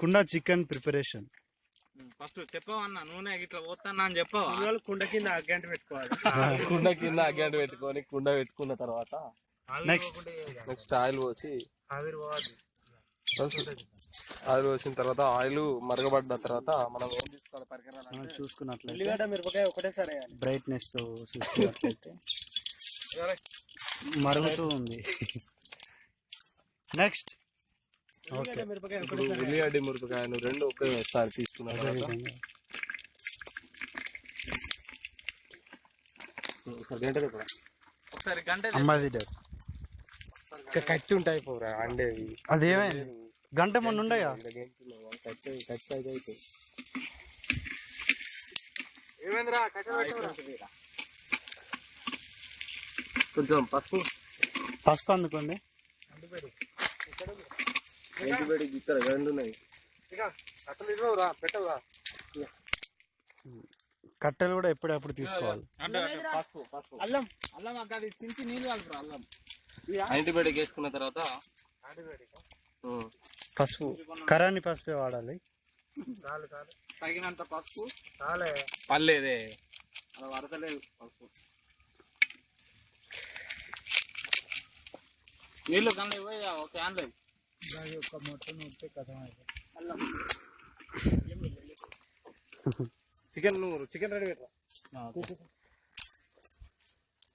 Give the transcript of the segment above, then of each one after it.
కుండ chicken preparation. First చెప్పవన్నా నూనె ఇట్లా పోతానా అని చెప్పవా? కుండ కింద అగ్గంట పెట్టుకోవాలి. కుండ కింద అగ్గంట పెట్టుకొని కుండ పెట్టుకున్న తర్వాత నెక్స్ట్ ఆయిల్ పోసి ఆవిరి పోవాలి. ఆయిల్ పోసిన తర్వాత ఆయిల్ మరగబడ్డ తర్వాత మనం ఏం తీసుకోవాలి పరికరాలు మనం చూసుకున్నట్లయితే ఉల్లిగడ్డ మిరపకాయ ఒకటేసారి వేయాలి. బ్రైట్నెస్ చూసుకున్నట్లయితే మరుగుతూ ఉంది. నెక్స్ట్ ఓకే, మిరపకాయ ఇప్పుడు ఉల్లిగడ్డ మిరపకాయలు రెండు ఒకేసారి తీసుకున్న తర్వాత ఒకసారి గంట అమ్మాది కచ్చి ఉంటాయి పోరా అండేవి. అది ఏమైంది? గంట మొన్న ఉండయా? ఏమైందిరా? కొంచెం పసుపు పసుపు అందుకోండి. ఇక్కడ రెండు ఉన్నాయి. పెట్టవురా. కట్టెలు కూడా ఎప్పుడప్పుడు తీసుకోవాలి. అల్లం అల్లం అక్కడ తించి నీళ్ళు కలుపురా. అల్లం యాంటీబయాటిక్ వేసుకున్న తర్వాత పసుపు, కరాని పసుపే వాడాలి. తగినంత పసుపు. పర్లేదే అలా వరదలేదు పసుపు. నీళ్ళు కన్నా పోయి ఒక క్యాన్ లేదు. ఒక మొత్తం ఉంటే కథ. చికెన్ రెడీ పెట్టరా.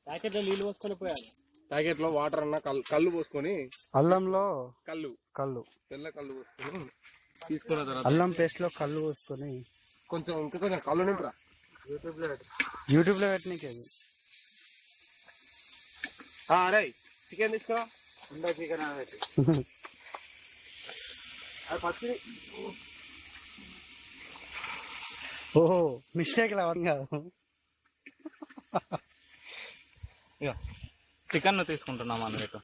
ప్యాకెట్లో నీళ్ళు పోసుకొని పోయాలి. ప్యాకెట్ లో వాటర్ అన్న కళ్ళు పోసుకొని, అల్లంలో కళ్ళు తెల్ల కళ్ళు పోసుకొని తీసుకున్న తర్వాత అల్లం పేస్ట్ లో కళ్ళు పోసుకొని కొంచెం ఇంకా కొంచెం కళ్ళు నింపురా. యూట్యూబ్ లో పెట్టనీకేది. అరే చికెన్ తీసుకురా. చికెన్ అది పచ్చి. ఓహో మిస్టేక్ లావడం కాదు. చికెన్ తీసుకుంటున్నాం అన్నట్టు.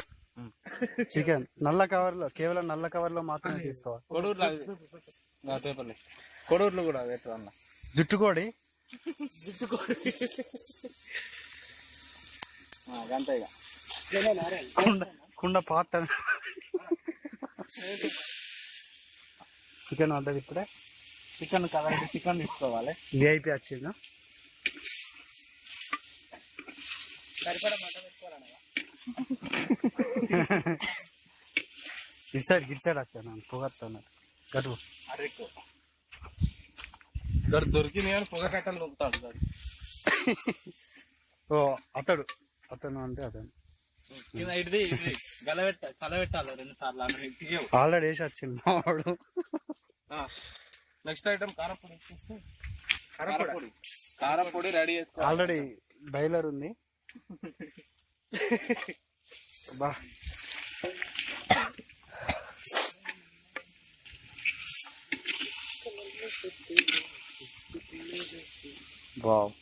చికెన్ నల్ల కవర్ లో, కేవలం నల్ల కవర్ లో మాత్రమే తీసుకోవాలి. కొడూరులో కూడా పెట్టు అన్న. జుట్టుకోడి గంట ఇక కుండ పాట. చికెన్ వద్దది ఇప్పుడే. చికెన్ కదా, చికెన్ తీసుకోవాలి. విఐపి వచ్చిందా? ఇటు సైడ్ వచ్చాను పొగస్తాను. గడు దొరికింది కానీ పొగ కట్టలు నొక్కుతాడు సార్. ఓ అతను అంటే అతను ఇది కలబెట్టాలి 2 సార్లు. ఆల్రెడీ వేసి వచ్చింది మావాడు. నెక్స్ట్ ఐటమ్ కారపొడి. కారపొడి రెడీ చేసుకో. ఆల్రెడీ బైలర్ ఉంది. బా వావ్.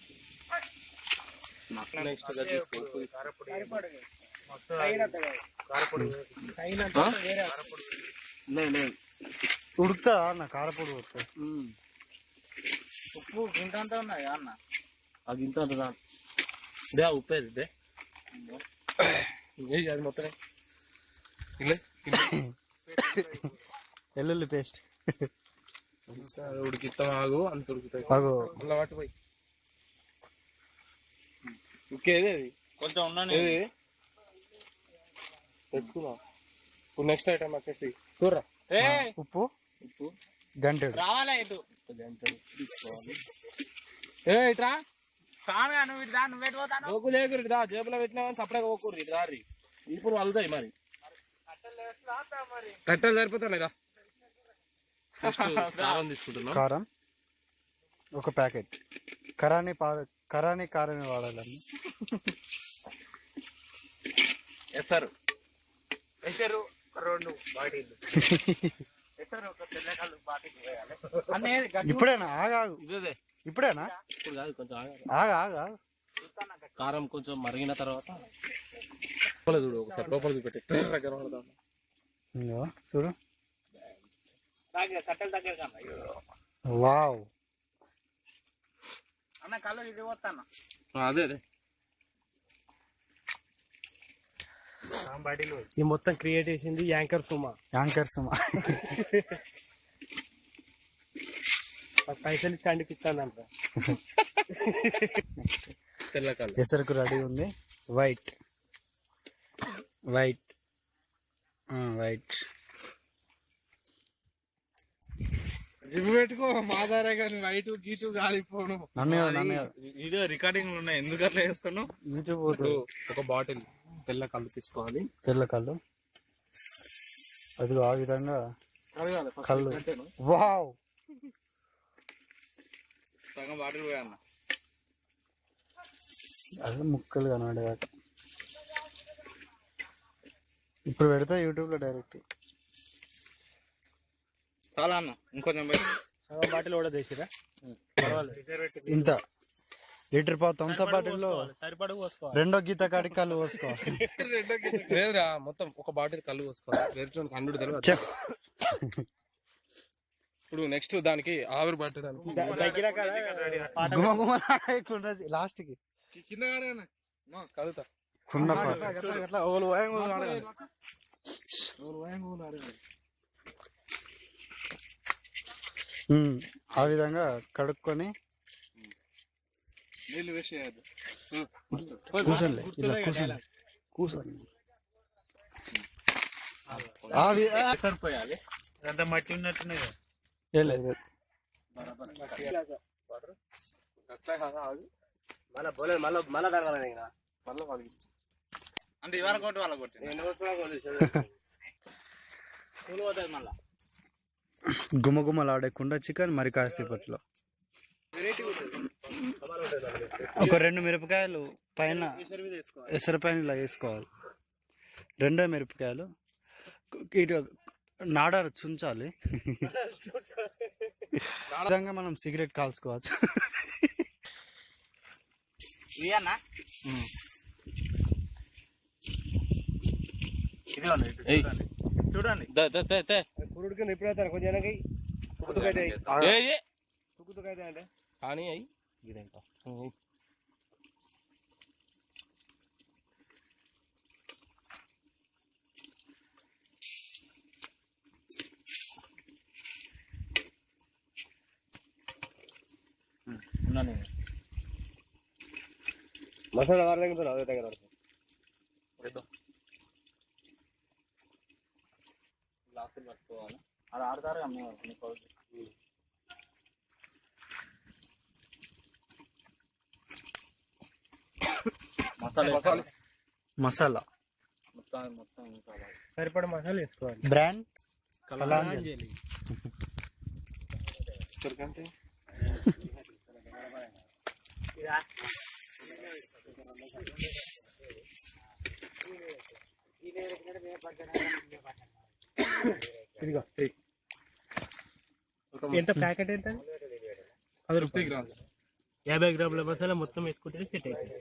నెక్స్ట్ ఉడుకుతా అన్న కారపొడి ఉడుకుతా. ఉప్పు గింత అంతా ఉన్నాయి అన్న. అది ఇంత ఉప్పు వేస్తే అది మొత్తం వెల్లుల్లి పేస్ట్ ఉడికిస్తాం. ఆగు అంత ఉడుకుతాయి. అలా వాటి పోయి ఇంకేది అది కొంచెం ఉన్నాను తెచ్చుకున్నాం. ఇప్పుడు నెక్స్ట్ ఐటమ్ వచ్చేసి చూడరా. ఉప్పు గంటెడు రావాలా ఇటు తీసుకోవాలి. ఇట్రా సామే నువ్వు ఇటు రా. నువ్వు పెట్టిపోతాను ఓకు లేకురు ఇటు రా. జేబులో పెట్టినామని సపరేట్ ఓకూరు ఇటు రారి. ఇప్పుడు వలుతాయి మరి కట్టెలు సరిపోతాయి రా. కారం తీసుకుంటున్నాం. కారం ఒక ప్యాకెట్. కరాని కారమే వాడాలని. ఎసరు 2 బాటిల్ ఇప్పుడేనా? ఆగాగు. ఇప్పుడేనా? ఇప్పుడు కాదు, కొంచెం ఆగా. కారం కొంచెం మరిగిన తర్వాత చూడు ఒకసారి లోపల చూపెట్టి చూడు. కట్టెలు దగ్గర వావ్. అన్న కళ్ళు ఇది పోతాను. అదే ఈ మొత్తం క్రియేట్ చేసింది యాంకర్ సుమా. పైసలు ఇచ్చి అండిపిస్తానంట. తెల్ల కలర్. ఎసరుకు రెడీ ఉంది. వైట్ వైట్ వైట్ జిమ్ పెట్టుకో మాదారే కానీ వైట్ గీటు గాలిపోను. వీడియో రికార్డింగ్ ఉన్నాయి, ఎందుకు అట్లా చేస్తున్నావు? యూట్యూబ్ ఒక బాటిల్ తెల్ల కళ్ళు తీసుకోవాలి. తెల్ల కళ్ళు అది ఆ విధంగా కళ్ళు. వావ్, సగం బాటిల్ పోయా అన్న. అది ముక్కలు కనబడేదాకా ఇప్పుడు పెడతా యూట్యూబ్ లో డైరెక్ట్. చాలా అన్న, ఇంకొంచెం పోయి సగం బాటిల్ కూడా తెచ్చిరా. ఇంత లీటర్ పావు థమ్స్అప్ బాటిల్లో సరిపడకు పోసుకోవాలి. రెండో గీత కాడికి కళ్ళు పోసుకోవాలి. లేదురా, మొత్తం ఒక బాటిల్ కళ్ళు పోసుకోవాలి. వేరే హండ్రెడ్ తెలియదు. చెప్. ఇప్పుడు నెక్స్ట్ దానికి ఆవిరి పట్టడానికి గుమ గుమ రాయకుండా లాస్ట్ కి కింద కలుగుతా కుండ ఆ విధంగా కడుక్కొని నీళ్ళు వేస్ట్ చేయద్దు. కూర్చోండి, ఇలా కూర్చోండి, కూర్చోండి. సరిపోయాలి. అంత మట్టి ఉన్నట్టునే అంటే ఇవాళ కొట్టి వాళ్ళ కొట్టి మళ్ళా గుమగుమలాడే కుండ చికెన్ మరి కాసేపట్లో. ఒక 2 మిరపకాయలు పైన ఎసరు పైన ఇలా వేసుకోవాలి. 2 మిరపకాయలు ఇటు నాడారు చుంచాలి. విధంగా మనం సిగరెట్ కాల్చుకోవచ్చు. చూడండి పురుడు కింద ఎప్పుడైతే కొంచెం అంటే కానీ అయ్యి మసాలా వాడలేకపోతే అదే దగ్గర గ్లాసులు పట్టుకోవాలి. అది ఆడతారు అమ్మేవాళ్ళు. మసాలా మసాలా మొత్తం సరిపడ మసాలా వేసుకోవాలి. బ్రాండ్ కలాంజలి. ఇదిగో ఎంత ప్యాకెట్ ఎంత? 50 గ్రాములు. 50 గ్రాముల మసాలా మొత్తం వేసుకుంటే సెట్ అవుతుంది.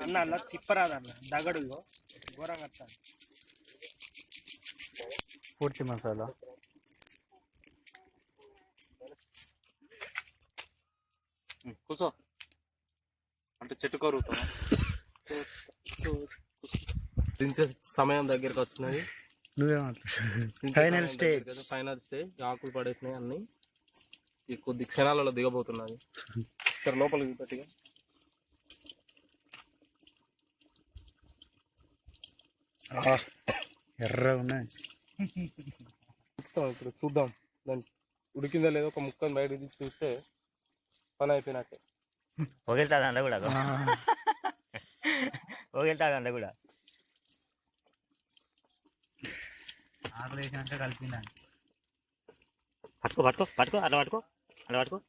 అన్న అన్న తిప్పరాదన్న దగడులో ఘోరంగా వస్తాను. పూర్తి మసాలా కూర్చో అంటే చెట్టు కరుగుతాం. దించే సమయం దగ్గరకు వచ్చినది. Final stage. Final stage. ఆకులు పడేసినాయి అన్ని. ఈ కొద్ది క్షణాలలో దిగబోతున్నది. సరే లోపలికి పెట్టిగా ఎర్ర ఉన్నాయి. ఇప్పుడు చూద్దాం దాన్ని ఉడికిందా లేదో. ఒక ముక్కని బయట చూస్తే పని అయిపోయినట్టే. ఒగిల్తాదండ కూడా ఒగిల్తాదండ కూడా ఆకలి వేసినట్టే కలిపిందా. పట్టుకో పట్టుకో పట్టుకో అట్లా పట్టుకో అట్లా పట్టుకో.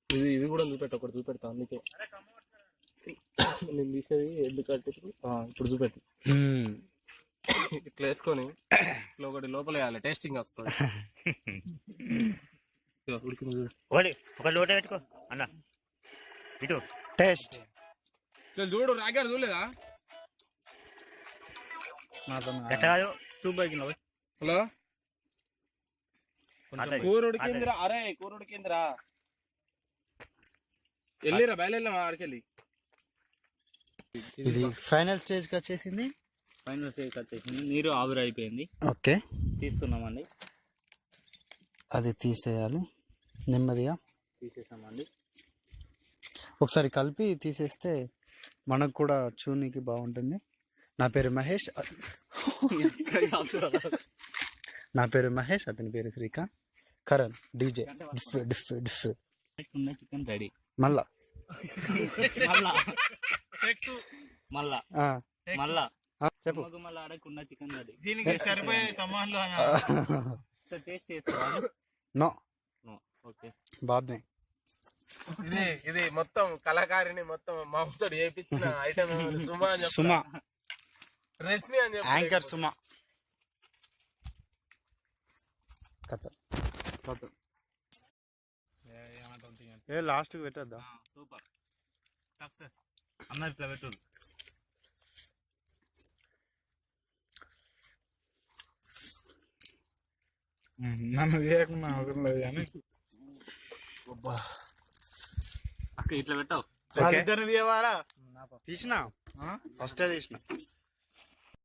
ఇది కూడా చూపెట్టు. ఒకటి చూపెడతా అందుకే నేను తీసేది ఎందుకంటే ఇప్పుడు చూపెట్టు. ఇట్లా వేసుకొని ఇట్లా ఒకటి లోపల వేయాలి. టేస్టింగ్ వస్తుంది. ఒక లోట పెట్టుకో అన్న. ఇటు టేస్ట్ చూడు. రాగాడు చూడలేదా? కాదు చూపు. హలో కూరుడు కిందరా అరే కూరుడు కిందరా వెళ్ళిరా బయలుదేరా ఆడికెళ్ళి ఇది ఫైనల్ స్టేజ్ కి వచ్చేసింది. ఫైనల్ స్టేజ్ వచ్చేసింది. నీరు ఆవిరి అయిపోయింది. ఓకే, తీస్తున్నామండి. అది తీసేయాలి నెమ్మదిగా. తీసేసామండి. ఒకసారి కలిపి తీసేస్తే మనకు కూడా చూనికి బాగుంటుంది. నా పేరు మహేష్, అతని పేరు శ్రీకాంత్. కరణ్ డీజే డిఫ్ డిఫ్ డిఫ్. Chicken ready. మళ్ళా మళ్ళా ఆ, మళ్ళా చెప్పు. మళ్ళా ఆడకున్న చికెన్ రెడీ. దీనికి సరిపోయే సమాన్లు సార్ టేస్ట్ చేస్తాను. నో ఓకే బాద్నే. ఇది మొత్తం కళాకారిని మొత్తం మాతో చేయించిన ఐటమ్ సుమా అని సుమా, రెసిపీ అని చెప్పి యాంకర్ సుమా. కథ ఏ లాస్ట్ పెట్టద్దా? Super success. అందరు ఇట్లా పెట్టు. నన్ను చేయకుండా అవసరం లేదు కానీ అక్క ఇట్లా పెట్టావు. ఇద్దరిని తీయవారా తీసిన ఫస్ట్ తీసిన